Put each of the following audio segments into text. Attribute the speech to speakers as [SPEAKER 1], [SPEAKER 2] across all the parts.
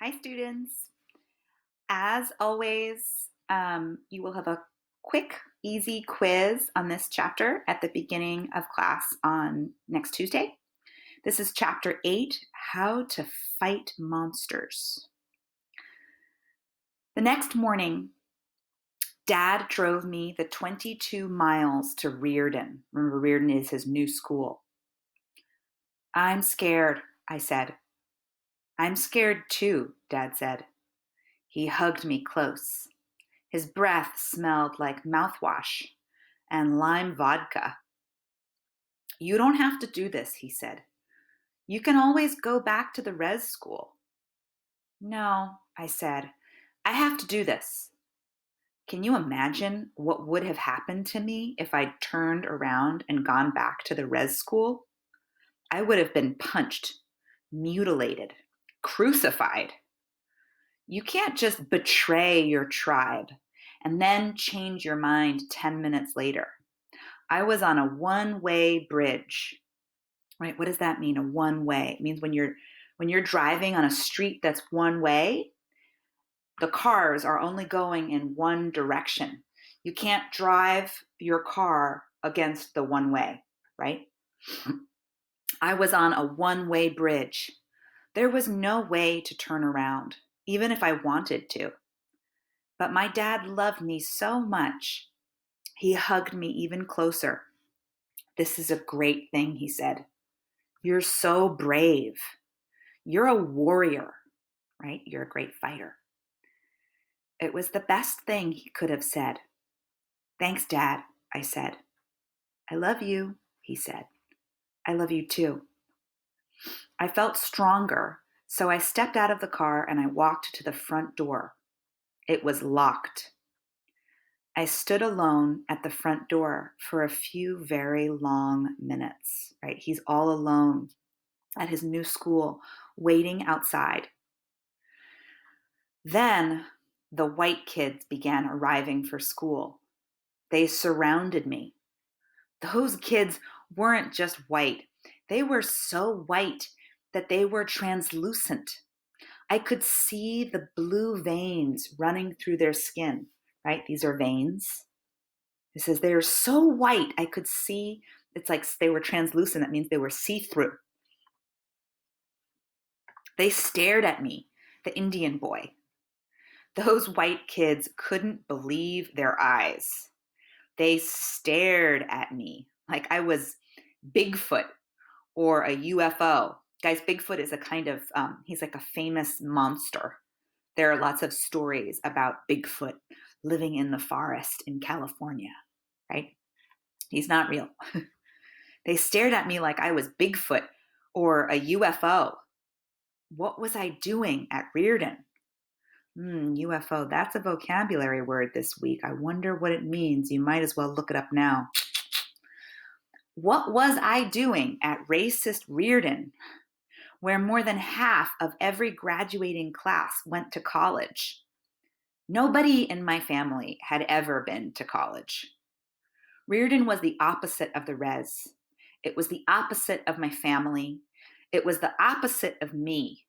[SPEAKER 1] Hi, students. As always, you will have a quick, easy quiz on this chapter at the beginning of class on next Tuesday. This is Chapter 8, How to Fight Monsters. The next morning, Dad drove me the 22 miles to Reardon. Remember, Reardon is his new school. I'm scared, I said. I'm scared too, Dad said. He hugged me close. His breath smelled like mouthwash and lime vodka. You don't have to do this, he said. You can always go back to the res school. No, I said. I have to do this. Can you imagine what would have happened to me if I'd turned around and gone back to the res school? I would have been punched, mutilated, crucified. You can't just betray your tribe and then change your mind 10 minutes later. I was on a one-way bridge. Right? What does that mean? A one-way. It means when you're driving on a street that's one way, the cars are only going in one direction. You can't drive your car against the one way, right? I was on a one-way bridge. There was no way to turn around, even if I wanted to. But my dad loved me so much. He hugged me even closer. This is a great thing, he said. You're so brave. You're a warrior, right? You're a great fighter. It was the best thing he could have said. Thanks, Dad, I said. I love you, he said. I love you too. I felt stronger, so I stepped out of the car and I walked to the front door. It was locked. I stood alone at the front door for a few very long minutes, right? He's all alone at his new school, waiting outside. Then the white kids began arriving for school. They surrounded me. Those kids weren't just white. They were so white that they were translucent. I could see the blue veins running through their skin, right? These are veins. It says they are so white, I could see, it's like they were translucent. That means they were see-through. They stared at me, the Indian boy. Those white kids couldn't believe their eyes. They stared at me like I was Bigfoot or a UFO. Guys, Bigfoot is a kind of, he's like a famous monster. There are lots of stories about Bigfoot living in the forest in California, right? He's not real. They stared at me like I was Bigfoot or a UFO. What was I doing at Reardon? UFO, that's a vocabulary word this week. I wonder what it means. You might as well look it up now. What was I doing at racist Reardon, where more than half of every graduating class went to college? Nobody in my family had ever been to college. Reardon was the opposite of the res. It was the opposite of my family. It was the opposite of me.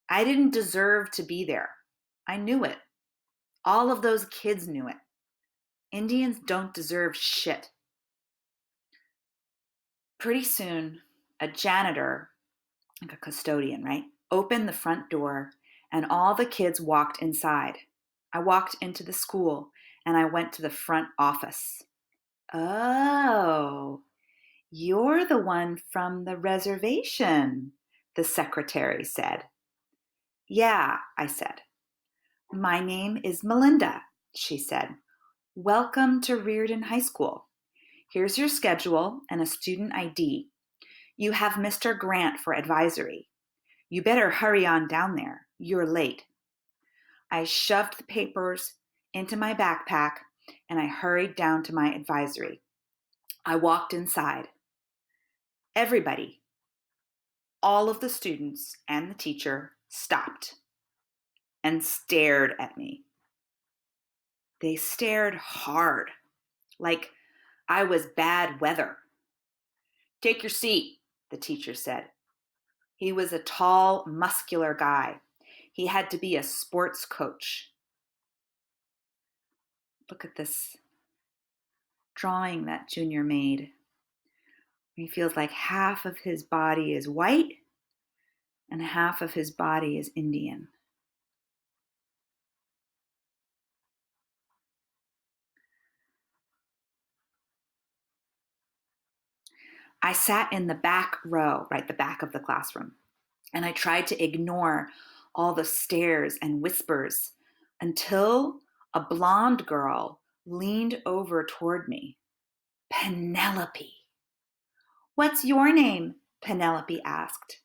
[SPEAKER 1] I didn't deserve to be there. I knew it. All of those kids knew it. Indians don't deserve shit. Pretty soon, a janitor, like a custodian, right, opened the front door and all the kids walked inside. I walked into the school and I went to the front office. Oh, you're the one from the reservation, the secretary said. Yeah, I said. My name is Melinda, she said. Welcome to Reardon High School. Here's your schedule and a student ID. You have Mr. Grant for advisory. You better hurry on down there. You're late. I shoved the papers into my backpack and I hurried down to my advisory. I walked inside. Everybody, all of the students and the teacher stopped and stared at me. They stared hard, like I was bad weather. Take your seat, the teacher said. He was a tall, muscular guy. He had to be a sports coach. Look at this drawing that Junior made. He feels like half of his body is white and half of his body is Indian. I sat in the back row, right, the back of the classroom, and I tried to ignore all the stares and whispers until a blonde girl leaned over toward me. Penelope. What's your name? Penelope asked.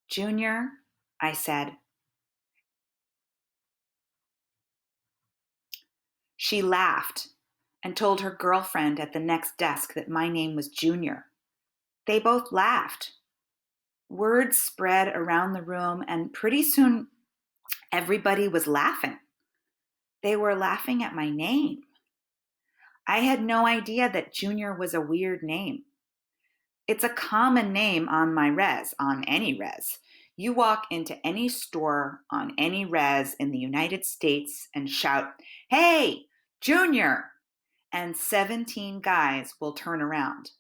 [SPEAKER 1] Junior, I said. She laughed and told her girlfriend at the next desk that my name was Junior. They both laughed. Word spread around the room, and pretty soon everybody was laughing. They were laughing at my name. I had no idea that Junior was a weird name. It's a common name on my res, on any res. You walk into any store on any res in the United States and shout, "Hey, Junior!" and 17 guys will turn around.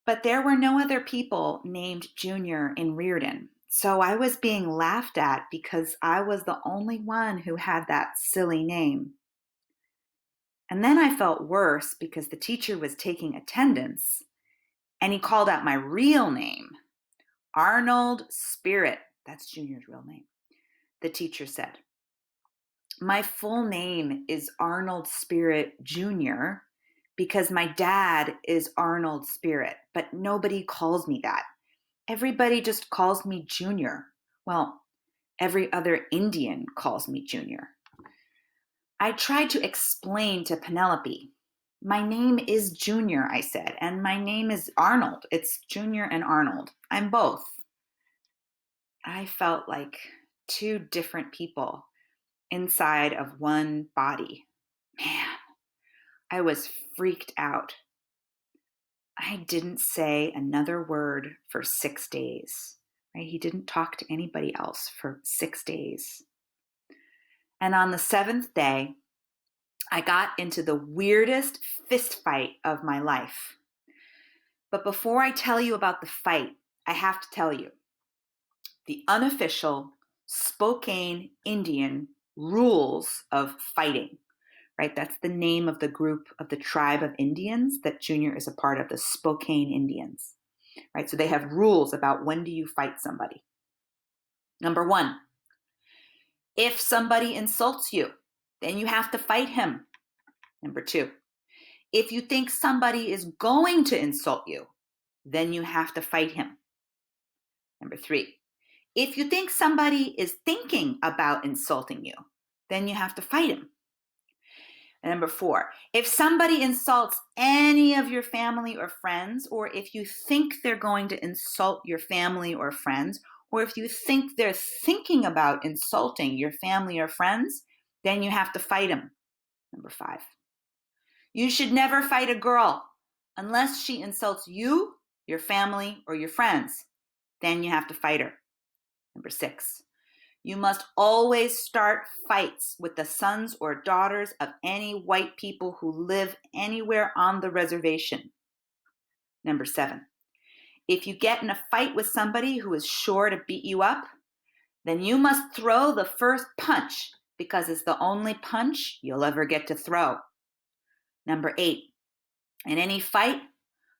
[SPEAKER 1] But there were no other people named Junior in Reardon, so I was being laughed at because I was the only one who had that silly name. And then I felt worse because the teacher was taking attendance and he called out my real name, Arnold Spirit. That's Junior's real name. The teacher said, "My full name is Arnold Spirit Jr. because my dad is Arnold Spirit, but nobody calls me that. Everybody just calls me Junior. Well, every other Indian calls me Junior." I tried to explain to Penelope. "My name is Junior," I said, "and my name is Arnold. It's Junior and Arnold. I'm both." I felt like two different people inside of one body. Man, I was freaked out. I didn't say another word for 6 days. Right? He didn't talk to anybody else for 6 days. And on the 7th day, I got into the weirdest fist fight of my life. But before I tell you about the fight, I have to tell you the unofficial Spokane Indian rules of fighting, right? That's the name of the group of the tribe of Indians that Junior is a part of, the Spokane Indians, right? So they have rules about when do you fight somebody. Number 1, if somebody insults you, then you have to fight him. Number 2, if you think somebody is going to insult you, then you have to fight him. Number 3, if you think somebody is thinking about insulting you, then you have to fight him. And number 4, if somebody insults any of your family or friends, or if you think they're going to insult your family or friends, or if you think they're thinking about insulting your family or friends, then you have to fight them. Number 5, you should never fight a girl unless she insults you, your family, or your friends. Then you have to fight her. Number 6, you must always start fights with the sons or daughters of any white people who live anywhere on the reservation. Number 7, if you get in a fight with somebody who is sure to beat you up, then you must throw the first punch because it's the only punch you'll ever get to throw. Number 8, in any fight,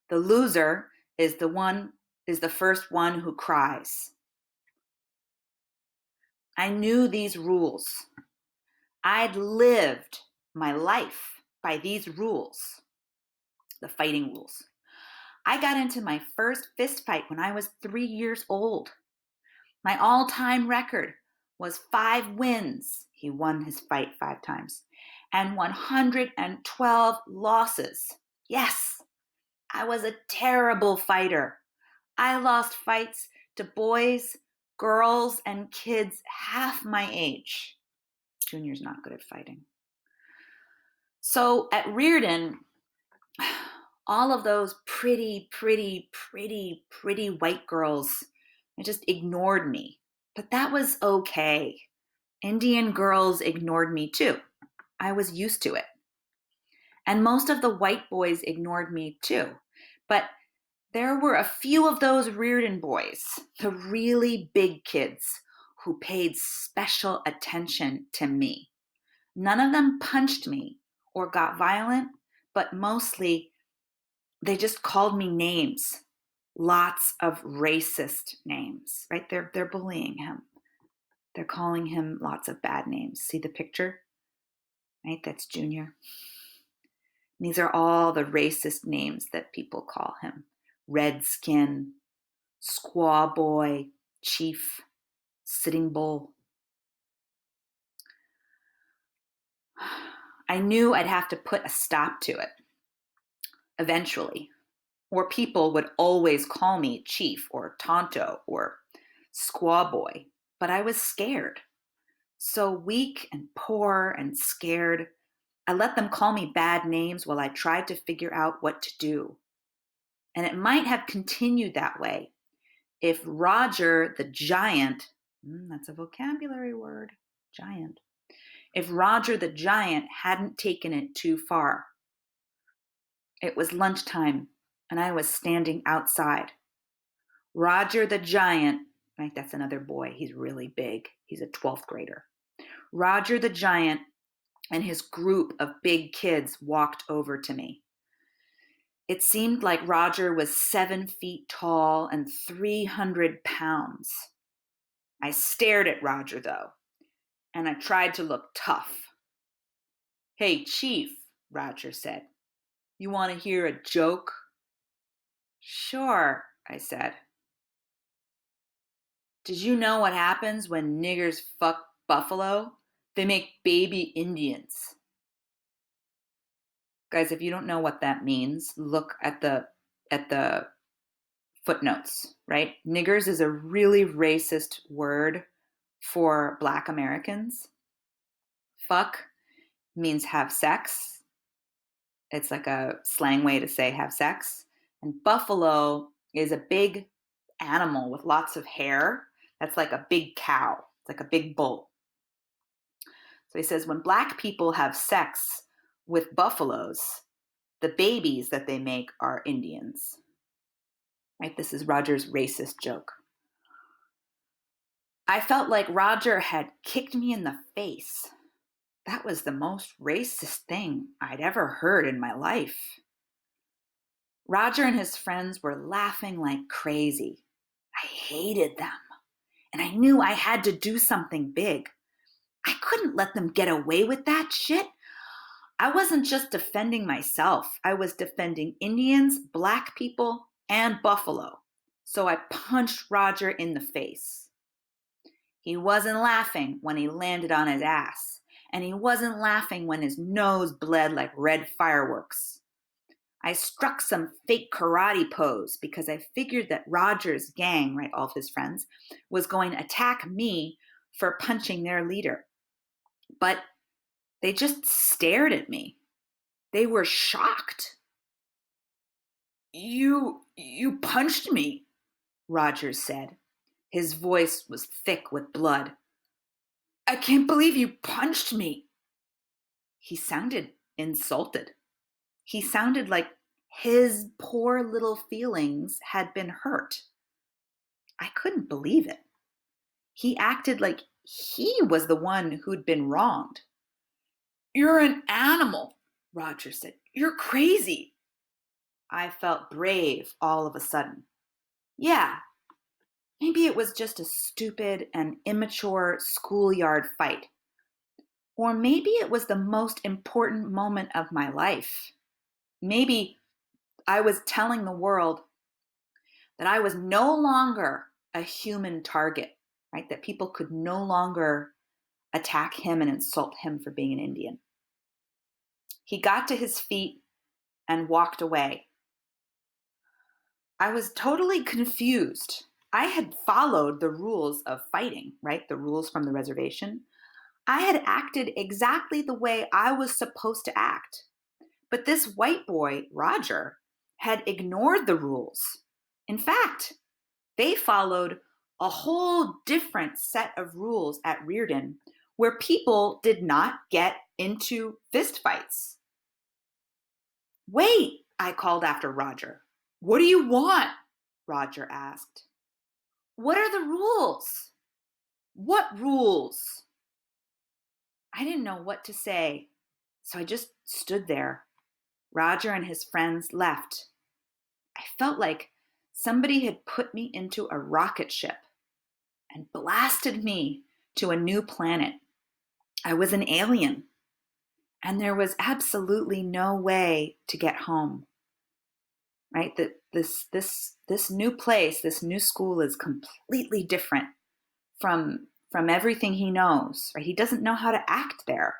[SPEAKER 1] the loser is the first one who cries. I knew these rules. I'd lived my life by these rules, the fighting rules. I got into my first fist fight when I was 3 years old. My all-time record was 5 wins. He won his fight 5 times. And 112 losses. Yes, I was a terrible fighter. I lost fights to boys, girls, and kids half my age. Junior's not good at fighting. So at Reardon, all of those pretty white girls just ignored me. But that was okay. Indian girls ignored me too. I was used to it. And most of the white boys ignored me too. But there were a few of those Reardon boys, the really big kids, who paid special attention to me. None of them punched me or got violent, but mostly they just called me names. Lots of racist names, right? They're bullying him. They're calling him lots of bad names. See the picture? Right? That's Junior. These are all the racist names that people call him. Redskin, Squaw Boy, Chief, Sitting Bull. I knew I'd have to put a stop to it eventually, or people would always call me Chief or Tonto or Squaw Boy, but I was scared. So weak and poor and scared, I let them call me bad names while I tried to figure out what to do. And it might have continued that way if Roger the Giant, that's a vocabulary word, giant, if Roger the Giant hadn't taken it too far. It was lunchtime, and I was standing outside. Roger the Giant, right, that's another boy, he's really big, he's a 12th grader. Roger the Giant and his group of big kids walked over to me. It seemed like Roger was 7 feet tall and 300 pounds. I stared at Roger, though, and I tried to look tough. Hey, Chief, Roger said. You want to hear a joke? Sure, I said. Did you know what happens when niggers fuck buffalo? They make baby Indians. Guys, if you don't know what that means, look at the footnotes, right? Niggers is a really racist word for Black Americans. Fuck means have sex. It's like a slang way to say have sex. And buffalo is a big animal with lots of hair. That's like a big cow. It's like a big bull. So he says when Black people have sex with buffaloes, the babies that they make are Indians. Right? This is Roger's racist joke. I felt like Roger had kicked me in the face. That was the most racist thing I'd ever heard in my life. Roger and his friends were laughing like crazy. I hated them, and I knew I had to do something big. I couldn't let them get away with that shit. I wasn't just defending myself. I was defending Indians, Black people, and buffalo. So I punched Roger in the face. He wasn't laughing when he landed on his ass, and he wasn't laughing when his nose bled like red fireworks. I struck some fake karate pose because I figured that Roger's gang, right, all of his friends, was going to attack me for punching their leader. But they just stared at me. They were shocked. You punched me, Rogers said. His voice was thick with blood. I can't believe you punched me. He sounded insulted. He sounded like his poor little feelings had been hurt. I couldn't believe it. He acted like he was the one who'd been wronged. You're an animal, Roger said. You're crazy. I felt brave all of a sudden. Yeah, maybe it was just a stupid and immature schoolyard fight. Or maybe it was the most important moment of my life. Maybe I was telling the world that I was no longer a human target, right? That people could no longer attack him and insult him for being an Indian. He got to his feet and walked away. I was totally confused. I had followed the rules of fighting, right? The rules from the reservation. I had acted exactly the way I was supposed to act. But this white boy, Roger, had ignored the rules. In fact, they followed a whole different set of rules at Reardon where people did not get into fistfights. Wait, I called after Roger. What do you want? Roger asked. What are the rules? What rules? I didn't know what to say, so I just stood there. Roger and his friends left. I felt like somebody had put me into a rocket ship and blasted me to a new planet. I was an alien, and there was absolutely no way to get home. Right? That this new place, this new school is completely different from everything he knows. Right? He doesn't know how to act there.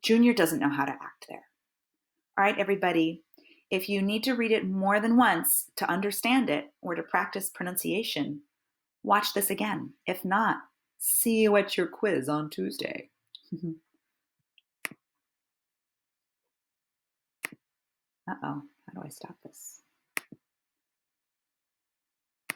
[SPEAKER 1] Junior doesn't know how to act there. All right, everybody. If you need to read it more than once to understand it or to practice pronunciation, watch this again. If not, see you at your quiz on Tuesday. Uh-oh, how do I stop this?